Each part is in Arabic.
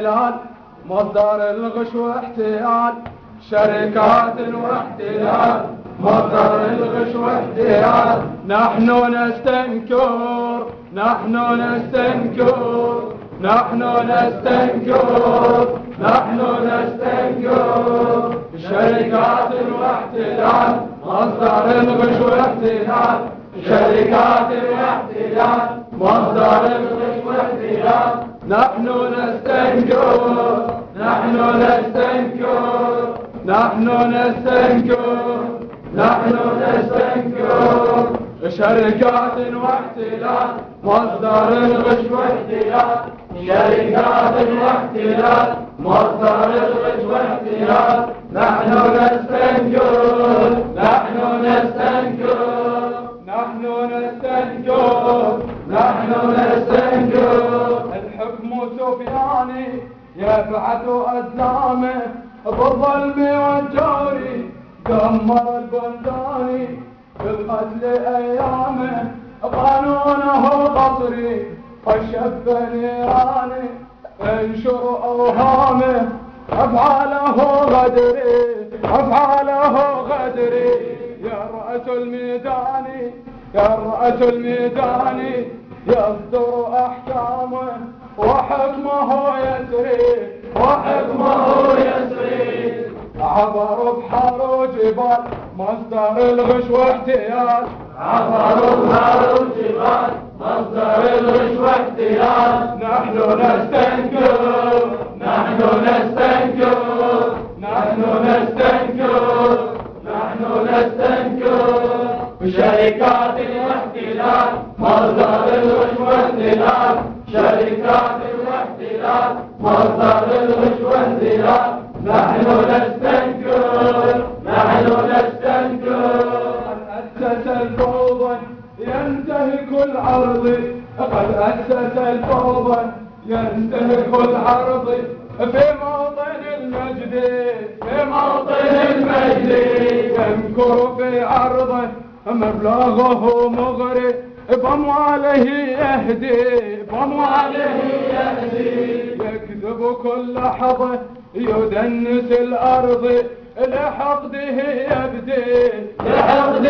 واحتلال، مصدر الغش واحتيال، شركات واحتلال، مصدر الغش واحتيال. نحن نستنكر، نحن نستنكر، نحن نستنكر، نحن نستنكر شركات واحتلال، مصدر الغش واحتلال، شركات واحتلال، مصدر الغش واحتلال. نحن نستنكر، نحن نستنكر، نحن نستنكر، نحن نستنكر شركات واحتلال، مصدر الغش واحتلال، شركات واحتلال، مصدر الغش واحتلال. نحن نستنكر، نحن نستنكر، نحن نستنكر، نحن نستنكر الحكم سفياني يبعث أزلامه بالظلم والجور، دمر البلداني بالقتل أيامه، قانونه قصري والشب نيراني انشر أوهامه، أفعاله غدري، أفعاله غدري. يا رأس الميدان، يا رأس الميدان يصدر أحكامه وحكمه يسري، وحكمه يسري. عبر بحر وجبال، مصدر الغش واحتيال، عبر بحر وجبال، مصدر الغش واحتيال. نحن نستنكر، نحن نستنكر، نحن نستنكر، نحن نستنكر شركات واحتلال، مصدر الغش واحتلال، شركات واحتلال، مصدر الغش واحتلال. نحن نستنكر، نحن نستنكر. قد أسس الفوضى ينتهك العرض، قد أسس الفوضى ينتهك العرض في موطن المجد، في موطن المجد. يمكر في عرضه مبلغه مغري، بأمواله يهدي، بأمواله يهدي. يكذب كل لحظة يدنس الأرض، لحقده يبدي، لحقده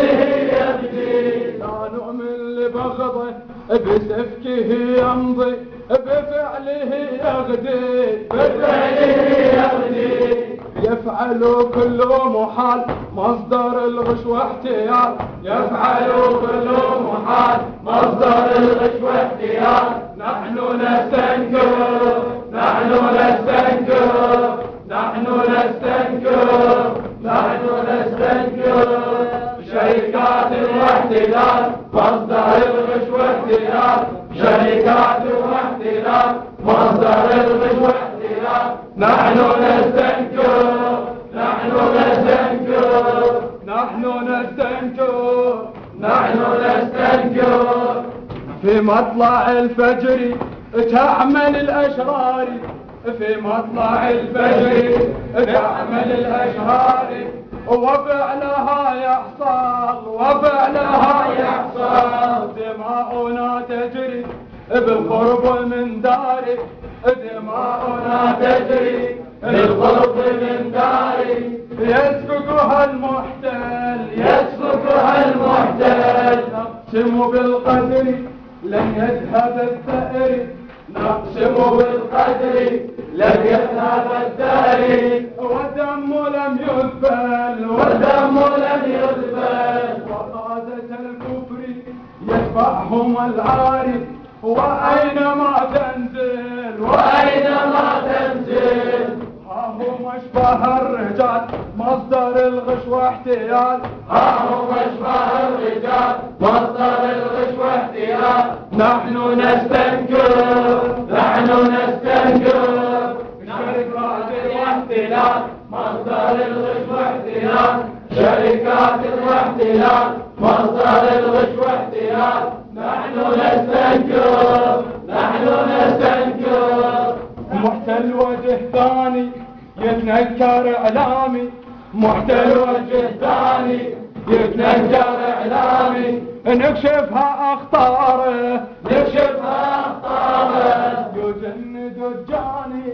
يبدي. لا نؤمن لبغضه بسفكه يمضي، بفعله يغدي، بفعله يغدي. يفعل كل محال، مصدر الغش واحتيال، يفعل كل محال، مصدر الغش واحتيال. نحن نستنكر، نحن نستنكر، نحن نستنكر، نحن نستنكر شركات واحتلال، مصدر الغش واحتلال، شركات واحتلال، مصدر الغش واحتلال. نحن نستنكر، نحن نستنكر، نحن نستنكر، نحن نستنكر. في مطلع الفجر تعمل الأشرار، في مطلع الفجر تعمل الأشرار، وفعلها يحصل، وفعلها يحصل. دماؤنا تجري بالقرب من داري، دماؤنا تجري بالقرب من داري. يسفكها المحتل، يسفكها المحتل. نقسم بالقدر لن يذهب الثأر، نقسم بالقدر لن يذهب الثأر. والدم لم يذبل، والدم لم يذبل. وقادة الكفر يتبعهم العاري، وأينما تنزل، وأينما تنزل. ها هم أشبه الرجال، مصدر الغش واحتيال، ها هم أشبه الرجال، مصدر الغش واحتيال. نحن نستنكر، نحن نستنكر شركات واحتلال، مصدر الغش واحتلال، شركات واحتلال، مصدر الغش واحتلال. نحن نستنكر، نحن نستنكر. محتل وجه ثاني يتنكر إعلامي، محتل وجه ثاني يتنكر إعلامي. نكشفها أخطاره، نكشفها أخطاره. يجند الجاني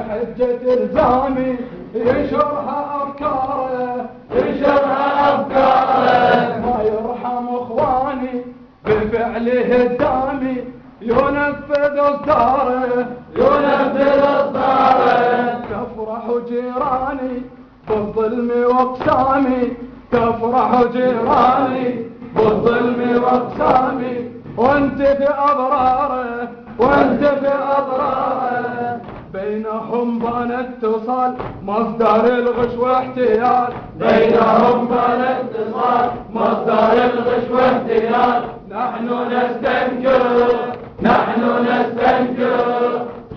بحجة الزامي ينشرها أفكاره ينشرها أفكاره ما يرحم إخواني بفعله الدامي ينفذ إصداره ينفذ إصداره تفرح جيراني بالظلم واقسامي تفرح جيراني بالظلم واقسامي وانت في أضراره وانت في أضراره بينهم بان اتصال مصدر الغش واحتيال بينهم بان اتصال مصدر الغش واحتيال نحن نستنكر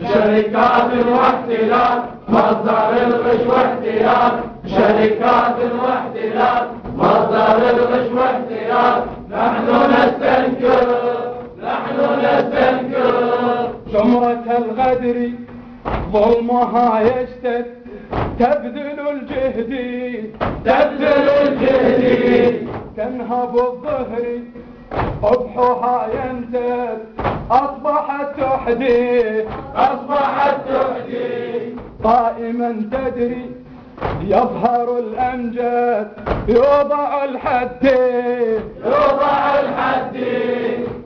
شركات واحتلال مصدر الغش واحتيال شركات واحتلال مصدر الغش واحتيال نحن نستنكر زمرة الغدر ظلمها يشتد تبذل الجهد تنهب الظهر قبحها ينتد أصبحت تحدي قائما تدري يظهر الأمجاد يوضع الحد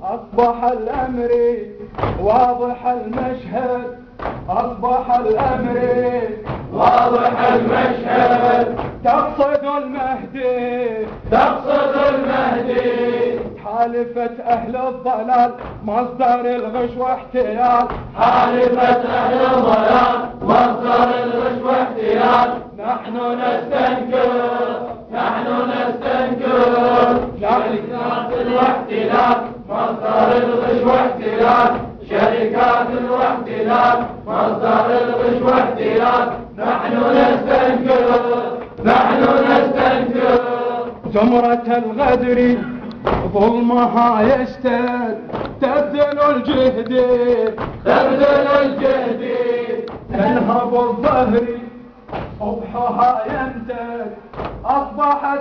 أصبح الأمر واضح المشهد أصبح الأمر واضح المشهد تقصد المهدي حالفة أهل الضلال مصدر الغش واحتيال حالفة أهل الضلال مصدر الغش واحتيال نحن نستنكر شركات واحتلال مصدر الغش واحتلال شركات واحتلال مصدر الغش واحتلال نحن نستنكر زمرة الغدر ظلمها يشتد تبذل الجهد تنهب الظهر قبحها ينتد أصبحت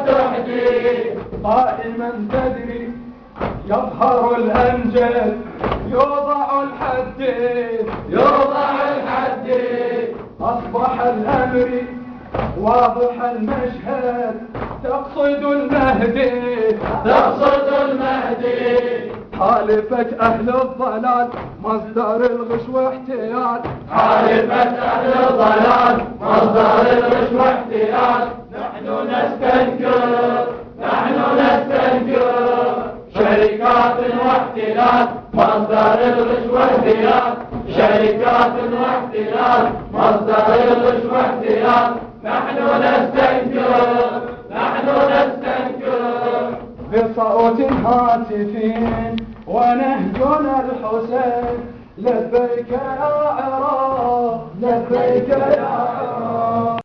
تحدي قائما تدري يظهر الأمجد يوضع الحد أصبح الأمر واضح المشهد تقصد المهدي حالفة أهل الضلال مصدر الغش واحتيال حالفة أهل الضلال مصدر الغش واحتيال نحن نستنكر شركات واحتلال مصدر الغش واحتيال شركات واحتلال مصدر الغش واحتيال نحن نستنكر بصوت هاتفين ونهجنا الحسين لبيك يا عراق لبيك يا عراق